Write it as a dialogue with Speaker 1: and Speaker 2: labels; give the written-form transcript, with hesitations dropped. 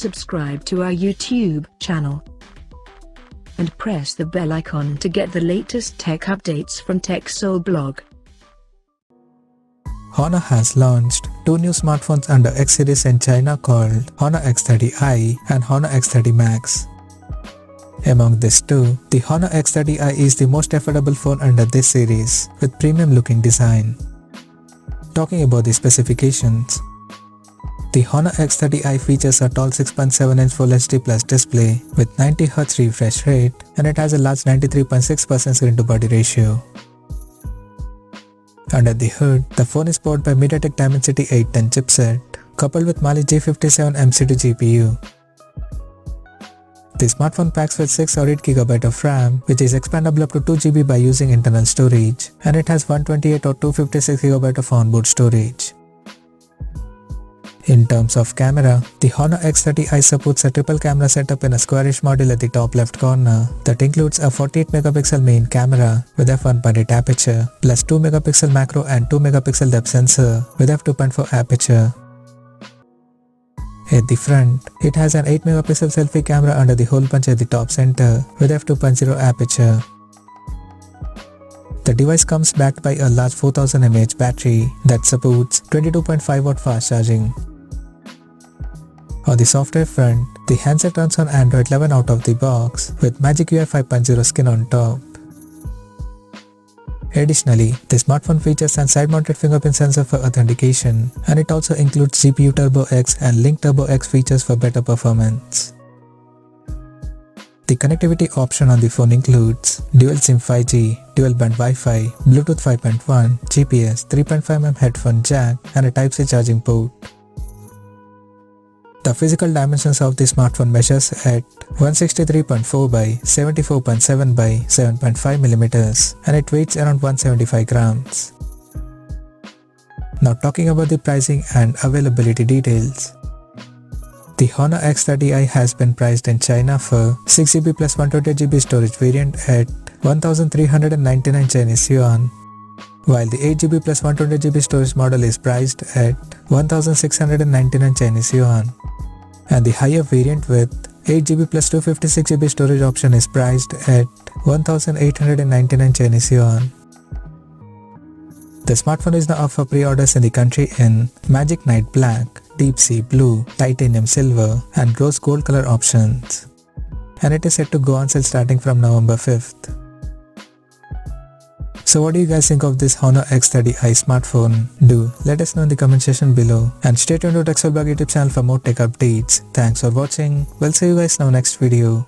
Speaker 1: subscribe to our YouTube channel and press the bell icon to get the latest tech updates from TechSole Blog.
Speaker 2: Honor has launched two new smartphones under X series in China called Honor X30i and Honor X30 Max. Among these two, the Honor X30i is the most affordable phone under this series with premium looking design. Talking about the specifications, the Honor X30i features a tall 6.7-inch Full HD Plus display with 90Hz refresh rate, and it has a large 93.6% screen to body ratio. Under the hood, the phone is powered by MediaTek Dimensity 810 chipset coupled with Mali G57 MC2 GPU. The smartphone packs with 6 or 8GB of RAM, which is expandable up to 2GB by using internal storage, and it has 128 or 256GB of onboard storage. In terms of camera, the Honor X30i supports a triple camera setup in a squarish module at the top left corner that includes a 48MP main camera with f1.8 aperture plus 2MP macro and 2MP depth sensor with f2.4 aperture. At the front, it has an 8MP selfie camera under the hole punch at the top center with f2.0 aperture. The device comes backed by a large 4000 mAh battery that supports 22.5W fast charging. On the software front, the handset runs on Android 11 out of the box with Magic UI 5.0 skin on top. Additionally, the smartphone features an side-mounted fingerprint sensor for authentication, and it also includes GPU Turbo X and Link Turbo X features for better performance. The connectivity option on the phone includes dual SIM 5G, dual band Wi-Fi, Bluetooth 5.1, GPS, 3.5mm headphone jack, and a Type-C charging port. The physical dimensions of the smartphone measures at 163.4 by 74.7 by 7.5mm, and it weighs around 175 grams. Now talking about the pricing and availability details. The Honor X30i has been priced in China for 6GB plus 128GB storage variant at 1,399 Chinese yuan, while the 8GB plus 128GB storage model is priced at 1,699 Chinese yuan. And the higher variant with 8GB plus 256GB storage option is priced at 1,899 Chinese yuan. The smartphone is now up for pre-orders in the country in Magic Night Black, Deep Sea Blue, Titanium Silver, and Rose Gold color options. And it is set to go on sale starting from November 5th. So what do you guys think of this Honor X30i smartphone? Do let us know in the comment section below, and stay tuned to TechSole Blog YouTube channel for more tech updates. Thanks for watching. We'll see you guys in our next video.